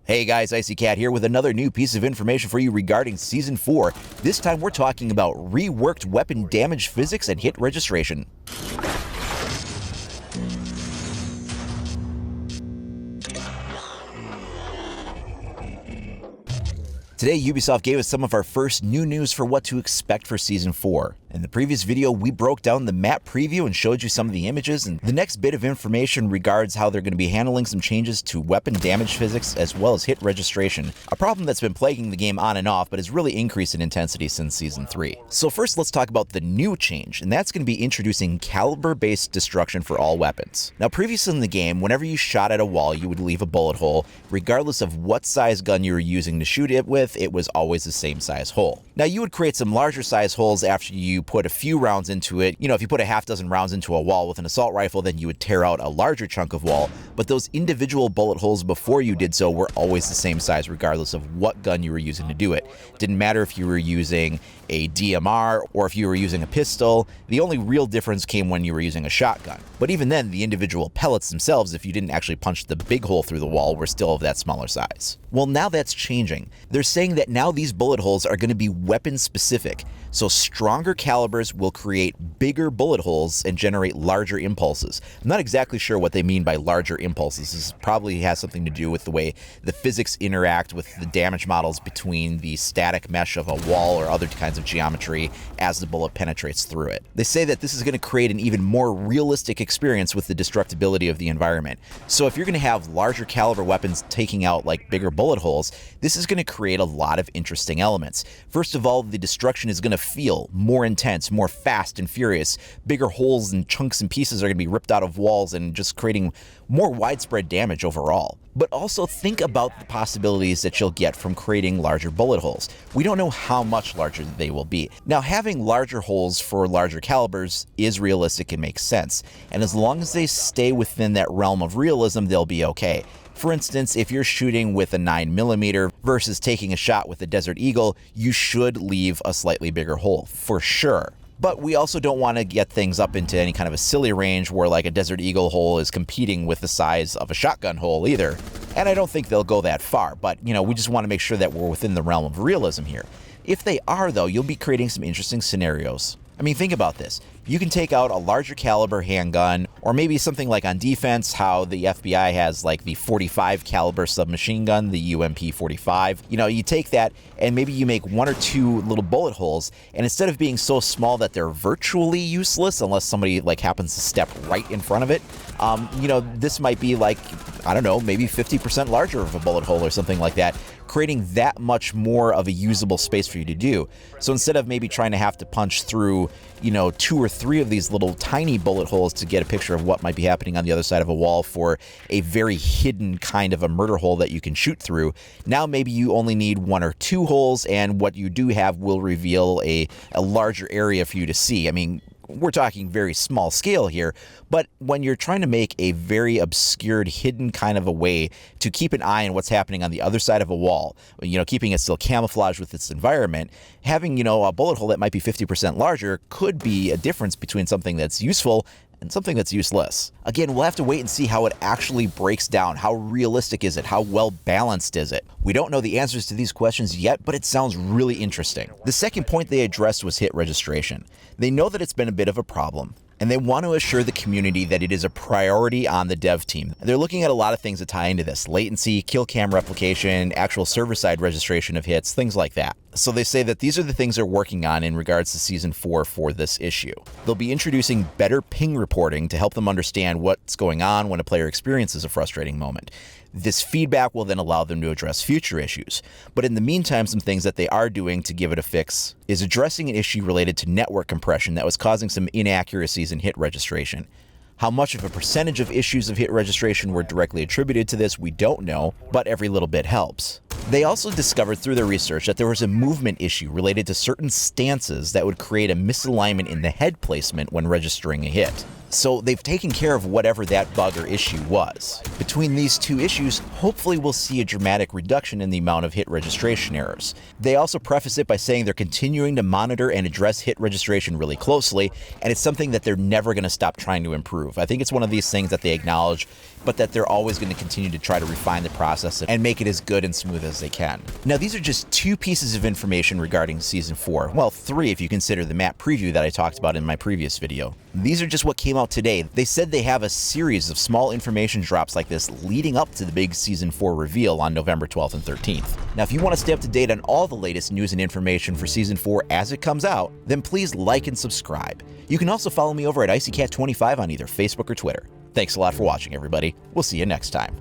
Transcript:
Hey guys, Icy Cat here with another new piece of information for you regarding Season 4. This time we're talking about reworked weapon damage physics and hit registration. Today, Ubisoft gave us some of our first new news for what to expect for Season 4. In the previous video, we broke down the map preview and showed you some of the images, and the next bit of information regards how they're going to be handling some changes to weapon damage physics as well as hit registration, a problem that's been plaguing the game on and off but has really increased in intensity since Season 3. So first, let's talk about the new change, and that's going to be introducing caliber-based destruction for all weapons. Now, previously in the game, whenever you shot at a wall, you would leave a bullet hole. Regardless of what size gun you were using to shoot it with, it was always the same size hole. Now, you would create some larger size holes after you put a few rounds into it. You know, if you put a half dozen rounds into a wall with an assault rifle, then you would tear out a larger chunk of wall, but those individual bullet holes before you did so were always the same size regardless of what gun you were using to do it. Didn't matter if you were using a DMR or if you were using a pistol. The only real difference came when you were using a shotgun. But even then, the individual pellets themselves, if you didn't actually punch the big hole through the wall, were still of that smaller size. Well, now that's changing. They're saying that now these bullet holes are going to be weapon specific. So stronger calibers will create bigger bullet holes and generate larger impulses. I'm not exactly sure what they mean by larger impulses. This probably has something to do with the way the physics interact with the damage models between the static mesh of a wall or other kinds of geometry as the bullet penetrates through it. They say that this is going to create an even more realistic experience with the destructibility of the environment. So if you're going to have larger caliber weapons taking out like bigger bullet holes, this is going to create a lot of interesting elements. First of all, the destruction is going to feel more intense, more fast and furious. Bigger holes and chunks and pieces are going to be ripped out of walls and just creating more widespread damage overall. But also think about the possibilities that you'll get from creating larger bullet holes. We don't know how much larger they will be. Now, having larger holes for larger calibers is realistic and makes sense. And as long as they stay within that realm of realism, they'll be okay. For instance, if you're shooting with a 9mm versus taking a shot with a Desert Eagle, you should leave a slightly bigger hole, for sure. But we also don't want to get things up into any kind of a silly range where like a Desert Eagle hole is competing with the size of a shotgun hole either. And I don't think they'll go that far, but we just want to make sure that we're within the realm of realism here. If they are though, you'll be creating some interesting scenarios. I mean, think about this. You can take out a larger caliber handgun, or maybe something like on defense, how the FBI has like the 45 caliber submachine gun, the UMP-45. You take that and maybe you make one or two little bullet holes, and instead of being so small that they're virtually useless unless somebody like happens to step right in front of it, this might be like, I don't know, maybe 50% larger of a bullet hole or something like that, creating that much more of a usable space for you to do. So instead of maybe trying to have to punch through, 2 or 3 of these little tiny bullet holes to get a picture of what might be happening on the other side of a wall for a very hidden kind of a murder hole that you can shoot through, now maybe you only need 1 or 2 holes, and what you do have will reveal a larger area for you to see. I mean, we're talking very small scale here, but when you're trying to make a very obscured, hidden kind of a way to keep an eye on what's happening on the other side of a wall, keeping it still camouflaged with its environment, having, a bullet hole that might be 50% larger could be a difference between something that's useful and something that's useless. Again, we'll have to wait and see how it actually breaks down. How realistic is it? How well balanced is it? We don't know the answers to these questions yet, but it sounds really interesting. The second point they addressed was hit registration. They know that it's been a bit of a problem, and they want to assure the community that it is a priority on the dev team. They're looking at a lot of things that tie into this: latency, kill cam replication, actual server-side registration of hits, things like that. So they say that these are the things they're working on in regards to Season 4 for this issue. They'll be introducing better ping reporting to help them understand what's going on when a player experiences a frustrating moment. This feedback will then allow them to address future issues. But in the meantime, some things that they are doing to give it a fix is addressing an issue related to network compression that was causing some inaccuracies in hit registration. How much of a percentage of issues of hit registration were directly attributed to this, we don't know, but every little bit helps. They also discovered through their research that there was a movement issue related to certain stances that would create a misalignment in the head placement when registering a hit. So they've taken care of whatever that bug or issue was. Between these two issues, hopefully we'll see a dramatic reduction in the amount of hit registration errors. They also preface it by saying they're continuing to monitor and address hit registration really closely, and it's something that they're never going to stop trying to improve. I think it's one of these things that they acknowledge, but that they're always going to continue to try to refine the process and make it as good and smooth as they can. Now, these are just 2 pieces of information regarding Season 4. Well, 3 if you consider the map preview that I talked about in my previous video. These are just what came out today. They said they have a series of small information drops like this leading up to the big Season 4 reveal on November 12th and 13th. Now, if you want to stay up to date on all the latest news and information for Season 4 as it comes out, then please like and subscribe. You can also follow me over at IcyCat25 on either Facebook or Twitter. Thanks a lot for watching, everybody. We'll see you next time.